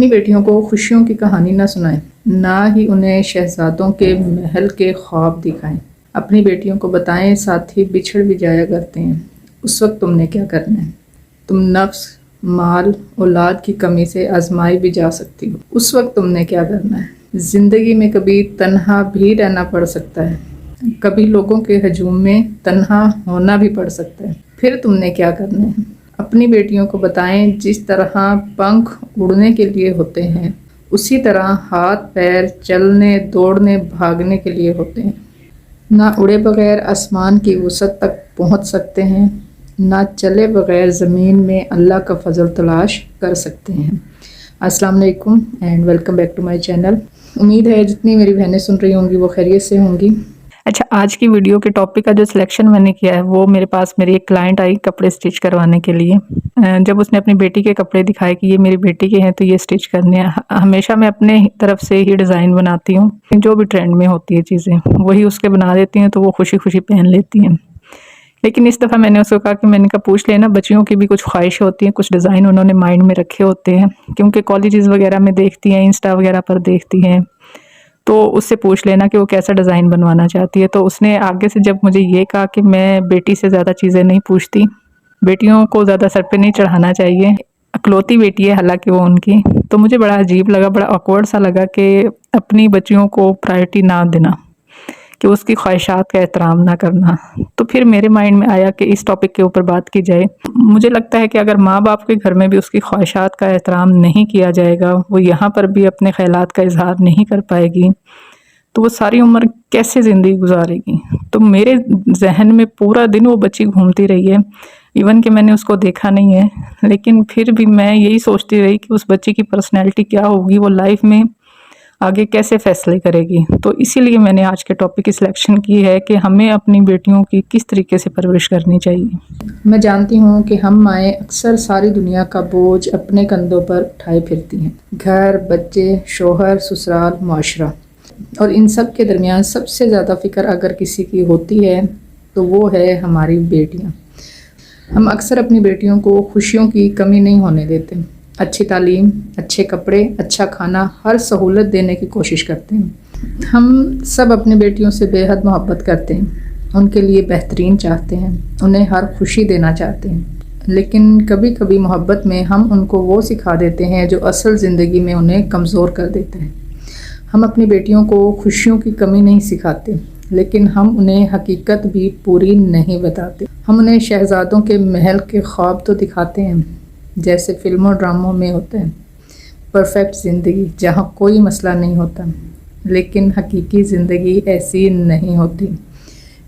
اپنی بیٹیوں کو خوشیوں کی کہانی نہ سنائیں، نہ ہی انہیں شہزادوں کے محل کے خواب دکھائیں۔ اپنی بیٹیوں کو بتائیں ساتھی بچھڑ بھی جایا کرتے ہیں، اس وقت تم نے کیا کرنا ہے؟ تم نفس، مال، اولاد کی کمی سے آزمائی بھی جا سکتی ہو، اس وقت تم نے کیا کرنا ہے؟ زندگی میں کبھی تنہا بھی رہنا پڑ سکتا ہے، کبھی لوگوں کے ہجوم میں تنہا ہونا بھی پڑ سکتا ہے، پھر تم نے کیا کرنا ہے؟ اپنی بیٹیوں کو بتائیں جس طرح پنکھ اڑنے کے لیے ہوتے ہیں، اسی طرح ہاتھ پیر چلنے، دوڑنے، بھاگنے کے لیے ہوتے ہیں۔ نہ اڑے بغیر آسمان کی وسعت تک پہنچ سکتے ہیں، نہ چلے بغیر زمین میں اللہ کا فضل تلاش کر سکتے ہیں۔ السلام علیکم and welcome back to my channel. امید ہے جتنی میری بہنیں سن رہی ہوں گی وہ خیریت سے ہوں گی۔ اچھا، آج کی ویڈیو کے ٹاپک کا جو سلیکشن میں نے کیا ہے وہ میرے پاس میری ایک کلائنٹ آئی کپڑے سٹچ کروانے کے لیے۔ جب اس نے اپنی بیٹی کے کپڑے دکھائے کہ یہ میری بیٹی کے ہیں تو یہ سٹچ کرنے ہیں، ہمیشہ میں اپنے طرف سے ہی ڈیزائن بناتی ہوں، جو بھی ٹرینڈ میں ہوتی ہے چیزیں وہی اس کے بنا دیتی ہیں تو وہ خوشی خوشی پہن لیتی ہیں۔ لیکن اس دفعہ میں نے اس کو کہا کہ میں نے کہا پوچھ لینا، بچیوں کی بھی کچھ خواہش ہوتی ہیں، کچھ ڈیزائن انہوں نے مائنڈ میں رکھے ہوتے ہیں، کیونکہ کالجز وغیرہ میں دیکھتی ہیں، انسٹا وغیرہ پر دیکھتی ہیں، تو اس سے پوچھ لینا کہ وہ کیسا ڈیزائن بنوانا چاہتی ہے۔ تو اس نے آگے سے جب مجھے یہ کہا کہ میں بیٹی سے زیادہ چیزیں نہیں پوچھتی، بیٹیوں کو زیادہ سر پہ نہیں چڑھانا چاہیے، اکلوتی بیٹی ہے حالانکہ وہ ان کی، تو مجھے بڑا عجیب لگا، بڑا آکورڈ سا لگا کہ اپنی بچیوں کو پرائرٹی نہ دینا، کہ اس کی خواہشات کا احترام نہ کرنا۔ تو پھر میرے مائنڈ میں آیا کہ اس ٹاپک کے اوپر بات کی جائے۔ مجھے لگتا ہے کہ اگر ماں باپ کے گھر میں بھی اس کی خواہشات کا احترام نہیں کیا جائے گا، وہ یہاں پر بھی اپنے خیالات کا اظہار نہیں کر پائے گی، تو وہ ساری عمر کیسے زندگی گزارے گی؟ تو میرے ذہن میں پورا دن وہ بچی گھومتی رہی ہے، ایون کہ میں نے اس کو دیکھا نہیں ہے، لیکن پھر بھی میں یہی سوچتی رہی کہ اس بچی کی پرسنالٹی کیا ہوگی، وہ لائف میں آگے کیسے فیصلے کرے گی۔ تو اسی لیے میں نے آج کے ٹاپک کی سلیکشن کی ہے کہ ہمیں اپنی بیٹیوں کی کس طریقے سے پرورش کرنی چاہیے۔ میں جانتی ہوں کہ ہم مائیں اکثر ساری دنیا کا بوجھ اپنے کندھوں پر اٹھائے پھرتی ہیں، گھر، بچے، شوہر، سسرال، معاشرہ، اور ان سب کے درمیان سب سے زیادہ فکر اگر کسی کی ہوتی ہے تو وہ ہے ہماری بیٹیاں۔ ہم اکثر اپنی بیٹیوں کو خوشیوں کی کمی نہیں ہونے دیتے، اچھی تعلیم، اچھے کپڑے، اچھا کھانا، ہر سہولت دینے کی کوشش کرتے ہیں۔ ہم سب اپنی بیٹیوں سے بے حد محبت کرتے ہیں، ان کے لیے بہترین چاہتے ہیں، انہیں ہر خوشی دینا چاہتے ہیں، لیکن کبھی کبھی محبت میں ہم ان کو وہ سکھا دیتے ہیں جو اصل زندگی میں انہیں کمزور کر دیتے ہیں۔ ہم اپنی بیٹیوں کو خوشیوں کی کمی نہیں سکھاتے، لیکن ہم انہیں حقیقت بھی پوری نہیں بتاتے۔ ہم انہیں شہزادوں کے محل کے خواب تو دکھاتے ہیں جیسے فلموں ڈراموں میں ہوتے ہیں، پرفیکٹ زندگی جہاں کوئی مسئلہ نہیں ہوتا، لیکن حقیقی زندگی ایسی نہیں ہوتی۔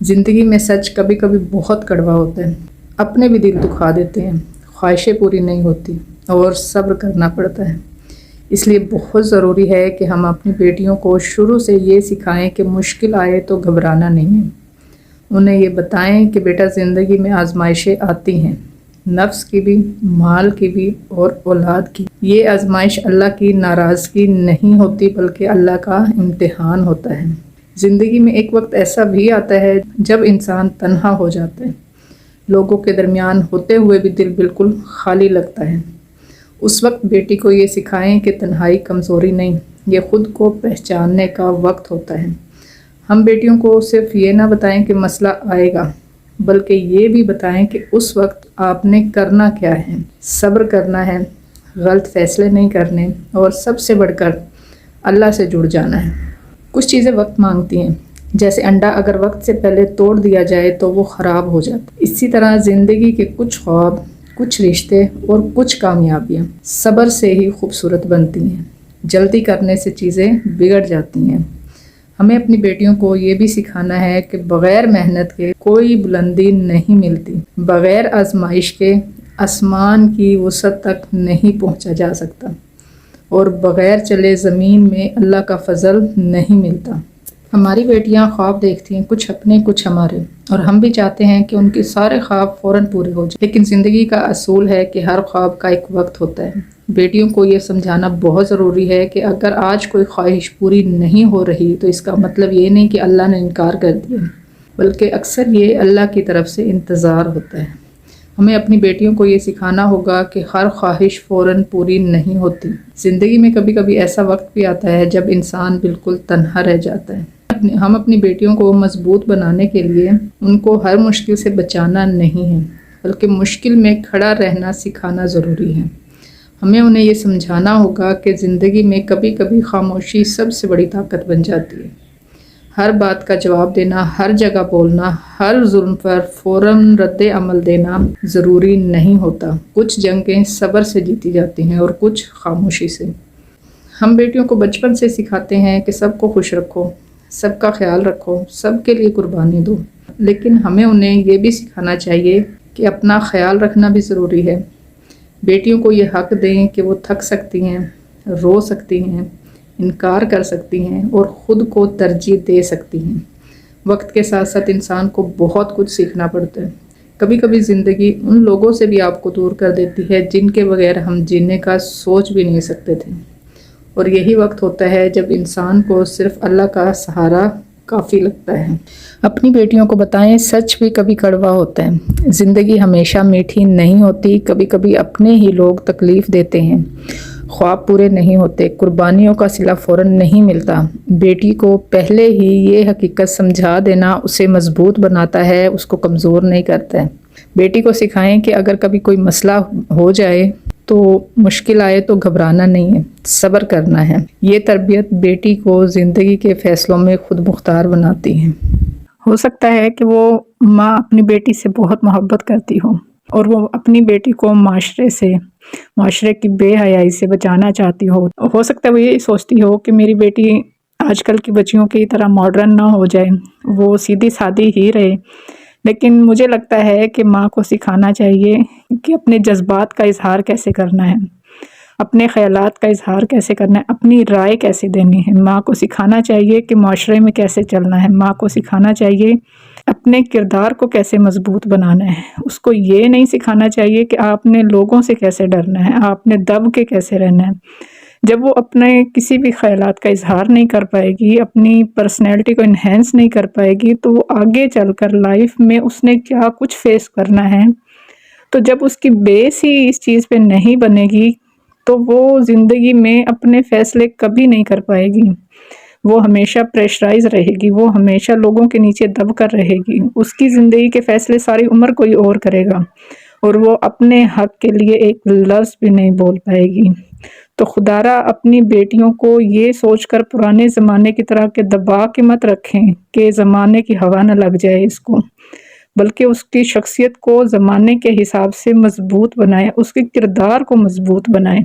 زندگی میں سچ کبھی کبھی بہت کڑوا ہوتا ہے، اپنے بھی دل دکھا دیتے ہیں، خواہشیں پوری نہیں ہوتی اور صبر کرنا پڑتا ہے۔ اس لیے بہت ضروری ہے کہ ہم اپنی بیٹیوں کو شروع سے یہ سکھائیں کہ مشکل آئے تو گھبرانا نہیں ہے۔ انہیں یہ بتائیں کہ بیٹا زندگی میں آزمائشیں آتی ہیں، نفس کی بھی، مال کی بھی اور اولاد کی۔ یہ آزمائش اللہ کی ناراضگی نہیں ہوتی بلکہ اللہ کا امتحان ہوتا ہے۔ زندگی میں ایک وقت ایسا بھی آتا ہے جب انسان تنہا ہو جاتا ہے، لوگوں کے درمیان ہوتے ہوئے بھی دل بالکل خالی لگتا ہے۔ اس وقت بیٹی کو یہ سکھائیں کہ تنہائی کمزوری نہیں، یہ خود کو پہچاننے کا وقت ہوتا ہے۔ ہم بیٹیوں کو صرف یہ نہ بتائیں کہ مسئلہ آئے گا، بلکہ یہ بھی بتائیں کہ اس وقت آپ نے کرنا کیا ہے۔ صبر کرنا ہے، غلط فیصلے نہیں کرنے، اور سب سے بڑھ کر اللہ سے جڑ جانا ہے۔ کچھ چیزیں وقت مانگتی ہیں، جیسے انڈا اگر وقت سے پہلے توڑ دیا جائے تو وہ خراب ہو جاتا ہے۔ اسی طرح زندگی کے کچھ خواب، کچھ رشتے اور کچھ کامیابیاں صبر سے ہی خوبصورت بنتی ہیں، جلدی کرنے سے چیزیں بگڑ جاتی ہیں۔ ہمیں اپنی بیٹیوں کو یہ بھی سکھانا ہے کہ بغیر محنت کے کوئی بلندی نہیں ملتی، بغیر آزمائش کے آسمان کی وسعت تک نہیں پہنچا جا سکتا، اور بغیر چلے زمین میں اللہ کا فضل نہیں ملتا۔ ہماری بیٹیاں خواب دیکھتی ہیں، کچھ اپنے کچھ ہمارے، اور ہم بھی چاہتے ہیں کہ ان کے سارے خواب فوراً پورے ہو جائیں، لیکن زندگی کا اصول ہے کہ ہر خواب کا ایک وقت ہوتا ہے۔ بیٹیوں کو یہ سمجھانا بہت ضروری ہے کہ اگر آج کوئی خواہش پوری نہیں ہو رہی تو اس کا مطلب یہ نہیں کہ اللہ نے انکار کر دیا، بلکہ اکثر یہ اللہ کی طرف سے انتظار ہوتا ہے۔ ہمیں اپنی بیٹیوں کو یہ سکھانا ہوگا کہ ہر خواہش فوراً پوری نہیں ہوتی۔ زندگی میں کبھی کبھی ایسا وقت بھی آتا ہے جب انسان بالکل تنہا رہ جاتا ہے۔ ہم اپنی بیٹیوں کو مضبوط بنانے کے لیے ان کو ہر مشکل سے بچانا نہیں ہے، بلکہ مشکل میں کھڑا رہنا سکھانا ضروری ہے۔ ہمیں انہیں یہ سمجھانا ہوگا کہ زندگی میں کبھی کبھی خاموشی سب سے بڑی طاقت بن جاتی ہے۔ ہر بات کا جواب دینا، ہر جگہ بولنا، ہر ظلم پر فوراً رد عمل دینا ضروری نہیں ہوتا۔ کچھ جنگیں صبر سے جیتی جاتی ہیں اور کچھ خاموشی سے۔ ہم بیٹیوں کو بچپن سے سکھاتے ہیں کہ سب کو خوش رکھو، سب کا خیال رکھو، سب کے لیے قربانی دو، لیکن ہمیں انہیں یہ بھی سکھانا چاہیے کہ اپنا خیال رکھنا بھی ضروری ہے۔ بیٹیوں کو یہ حق دیں کہ وہ تھک سکتی ہیں، رو سکتی ہیں، انکار کر سکتی ہیں اور خود کو ترجیح دے سکتی ہیں۔ وقت کے ساتھ ساتھ انسان کو بہت کچھ سیکھنا پڑتا ہے۔ کبھی کبھی زندگی ان لوگوں سے بھی آپ کو دور کر دیتی ہے جن کے بغیر ہم جینے کا سوچ بھی نہیں سکتے تھے، اور یہی وقت ہوتا ہے جب انسان کو صرف اللہ کا سہارا کافی لگتا ہے۔ اپنی بیٹیوں کو بتائیں، سچ بھی کبھی کڑوا ہوتا ہے۔ زندگی ہمیشہ میٹھی نہیں ہوتی، کبھی کبھی اپنے ہی لوگ تکلیف دیتے ہیں، خواب پورے نہیں ہوتے، قربانیوں کا صلہ فوراً نہیں ملتا۔ بیٹی کو پہلے ہی یہ حقیقت سمجھا دینا اسے مضبوط بناتا ہے، اس کو کمزور نہیں کرتا ہے۔ بیٹی کو سکھائیں کہ اگر کبھی کوئی مسئلہ ہو جائے تو مشکل آئے تو گھبرانا نہیں ہے، صبر کرنا ہے۔ یہ تربیت بیٹی کو زندگی کے فیصلوں میں خود مختار بناتی ہے۔ ہو سکتا ہے کہ وہ ماں اپنی بیٹی سے بہت محبت کرتی ہو اور وہ اپنی بیٹی کو معاشرے کی بے حیائی سے بچانا چاہتی ہو سکتا ہے وہ یہ سوچتی ہو کہ میری بیٹی آج کل کی بچیوں کی طرح ماڈرن نہ ہو جائے، وہ سیدھی سادی ہی رہے۔ لیکن مجھے لگتا ہے کہ ماں کو سکھانا چاہیے کہ اپنے جذبات کا اظہار کیسے کرنا ہے، اپنے خیالات کا اظہار کیسے کرنا ہے، اپنی رائے کیسے دینی ہے۔ ماں کو سکھانا چاہیے کہ معاشرے میں کیسے چلنا ہے۔ ماں کو سکھانا چاہیے اپنے کردار کو کیسے مضبوط بنانا ہے۔ اس کو یہ نہیں سکھانا چاہیے کہ آپ نے لوگوں سے کیسے ڈرنا ہے، آپ نے دب کے کیسے رہنا ہے۔ جب وہ اپنے کسی بھی خیالات کا اظہار نہیں کر پائے گی، اپنی پرسنالٹی کو انہینس نہیں کر پائے گی، تو وہ آگے چل کر لائف میں اس نے کیا کچھ فیس کرنا ہے۔ تو جب اس کی بیس ہی اس چیز پہ نہیں بنے گی تو وہ زندگی میں اپنے فیصلے کبھی نہیں کر پائے گی۔ وہ ہمیشہ پریشرائز رہے گی، وہ ہمیشہ لوگوں کے نیچے دب کر رہے گی۔ اس کی زندگی کے فیصلے ساری عمر کوئی اور کرے گا اور وہ اپنے حق کے لیے ایک لفظ بھی نہیں بول پائے گی۔ تو خدارا اپنی بیٹیوں کو یہ سوچ کر پرانے زمانے کی طرح کے دبا کے مت رکھیں کہ زمانے کی ہوا نہ لگ جائے اس کو، بلکہ اس کی شخصیت کو زمانے کے حساب سے مضبوط بنائیں، اس کے کردار کو مضبوط بنائیں۔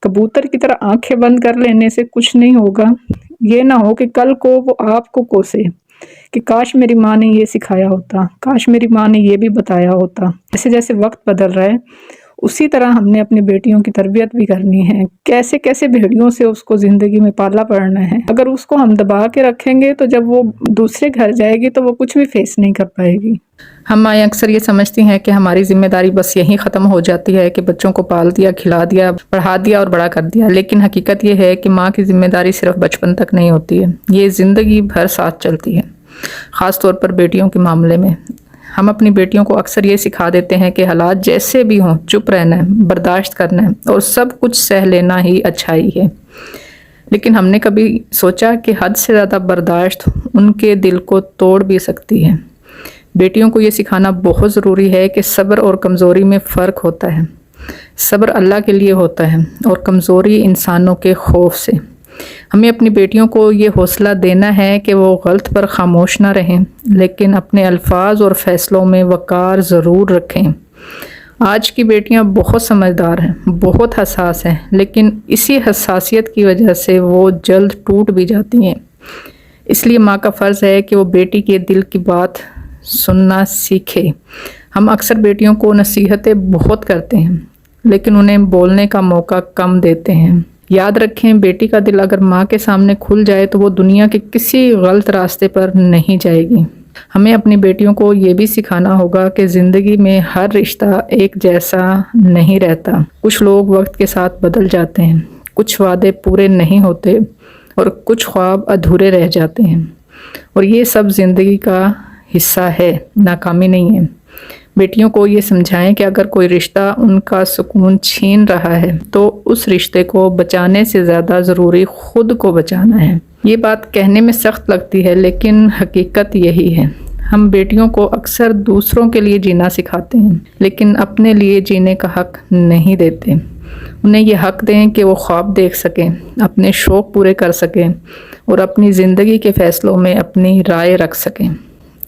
کبوتر کی طرح آنکھیں بند کر لینے سے کچھ نہیں ہوگا۔ یہ نہ ہو کہ کل کو وہ آپ کو کوسے کہ کاش میری ماں نے یہ سکھایا ہوتا، کاش میری ماں نے یہ بھی بتایا ہوتا۔ جیسے جیسے وقت بدل رہا ہے اسی طرح ہم نے اپنی بیٹیوں کی تربیت بھی کرنی ہے۔ کیسے کیسے بھیڑیوں سے اس کو زندگی میں پالا پڑنا ہے۔ اگر اس کو ہم دبا کے رکھیں گے تو جب وہ دوسرے گھر جائے گی تو وہ کچھ بھی فیس نہیں کر پائے گی۔ ہم مائیں اکثر یہ سمجھتی ہیں کہ ہماری ذمہ داری بس یہیں ختم ہو جاتی ہے کہ بچوں کو پال دیا، کھلا دیا، پڑھا دیا اور بڑا کر دیا، لیکن حقیقت یہ ہے کہ ماں کی ذمہ داری صرف بچپن تک نہیں ہوتی ہے، یہ زندگی بھر ساتھ چلتی ہے، خاص طور پر بیٹیوں کے معاملے میں۔ ہم اپنی بیٹیوں کو اکثر یہ سکھا دیتے ہیں کہ حالات جیسے بھی ہوں چپ رہنا ہے، برداشت کرنا ہے اور سب کچھ سہ لینا ہی اچھائی ہے، لیکن ہم نے کبھی سوچا کہ حد سے زیادہ برداشت ان کے دل کو توڑ بھی سکتی ہے۔ بیٹیوں کو یہ سکھانا بہت ضروری ہے کہ صبر اور کمزوری میں فرق ہوتا ہے۔ صبر اللہ کے لیے ہوتا ہے اور کمزوری انسانوں کے خوف سے۔ ہمیں اپنی بیٹیوں کو یہ حوصلہ دینا ہے کہ وہ غلط پر خاموش نہ رہیں، لیکن اپنے الفاظ اور فیصلوں میں وقار ضرور رکھیں۔ آج کی بیٹیاں بہت سمجھدار ہیں، بہت حساس ہیں، لیکن اسی حساسیت کی وجہ سے وہ جلد ٹوٹ بھی جاتی ہیں۔ اس لیے ماں کا فرض ہے کہ وہ بیٹی کے دل کی بات سننا سیکھے۔ ہم اکثر بیٹیوں کو نصیحتیں بہت کرتے ہیں، لیکن انہیں بولنے کا موقع کم دیتے ہیں۔ یاد رکھیں، بیٹی کا دل اگر ماں کے سامنے کھل جائے تو وہ دنیا کے کسی غلط راستے پر نہیں جائے گی۔ ہمیں اپنی بیٹیوں کو یہ بھی سکھانا ہوگا کہ زندگی میں ہر رشتہ ایک جیسا نہیں رہتا۔ کچھ لوگ وقت کے ساتھ بدل جاتے ہیں، کچھ وعدے پورے نہیں ہوتے اور کچھ خواب ادھورے رہ جاتے ہیں، اور یہ سب زندگی کا حصہ ہے، ناکامی نہیں ہے۔ بیٹیوں کو یہ سمجھائیں کہ اگر کوئی رشتہ ان کا سکون چھین رہا ہے تو اس رشتے کو بچانے سے زیادہ ضروری خود کو بچانا ہے۔ یہ بات کہنے میں سخت لگتی ہے لیکن حقیقت یہی ہے۔ ہم بیٹیوں کو اکثر دوسروں کے لیے جینا سکھاتے ہیں لیکن اپنے لیے جینے کا حق نہیں دیتے۔ انہیں یہ حق دیں کہ وہ خواب دیکھ سکیں، اپنے شوق پورے کر سکیں اور اپنی زندگی کے فیصلوں میں اپنی رائے رکھ سکیں۔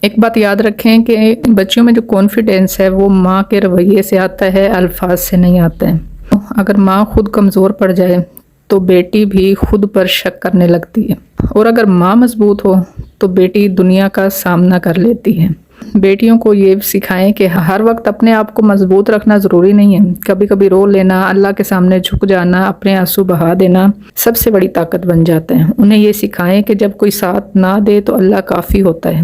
ایک بات یاد رکھیں کہ بچیوں میں جو کانفیڈنس ہے وہ ماں کے رویے سے آتا ہے، الفاظ سے نہیں آتا ہے۔ اگر ماں خود کمزور پڑ جائے تو بیٹی بھی خود پر شک کرنے لگتی ہے، اور اگر ماں مضبوط ہو تو بیٹی دنیا کا سامنا کر لیتی ہے۔ بیٹیوں کو یہ سکھائیں کہ ہر وقت اپنے آپ کو مضبوط رکھنا ضروری نہیں ہے۔ کبھی کبھی رو لینا، اللہ کے سامنے جھک جانا، اپنے آنسو بہا دینا سب سے بڑی طاقت بن جاتا ہے۔ انہیں یہ سکھائیں کہ جب کوئی ساتھ نہ دے تو اللہ کافی ہوتا ہے۔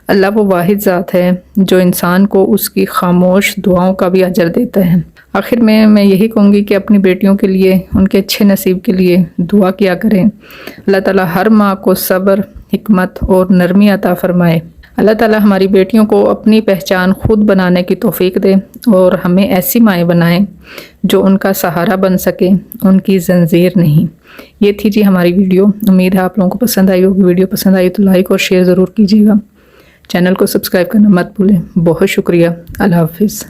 اللہ وہ واحد ذات ہے جو انسان کو اس کی خاموش دعاؤں کا بھی اجر دیتا ہے۔ آخر میں یہی کہوں گی کہ اپنی بیٹیوں کے لیے، ان کے اچھے نصیب کے لیے دعا کیا کریں۔ اللہ تعالیٰ ہر ماں کو صبر، حکمت اور نرمی عطا فرمائے۔ اللہ تعالیٰ ہماری بیٹیوں کو اپنی پہچان خود بنانے کی توفیق دے اور ہمیں ایسی مائیں بنائیں جو ان کا سہارا بن سکے، ان کی زنجیر نہیں۔ یہ تھی جی ہماری ویڈیو۔ امید ہے آپ لوگوں کو پسند آئی ہوگی۔ ویڈیو پسند آئی تو لائک اور شیئر ضرور کیجیے گا۔ چینل کو سبسکرائب کرنا مت بھولیں۔ بہت شکریہ۔ اللہ حافظ۔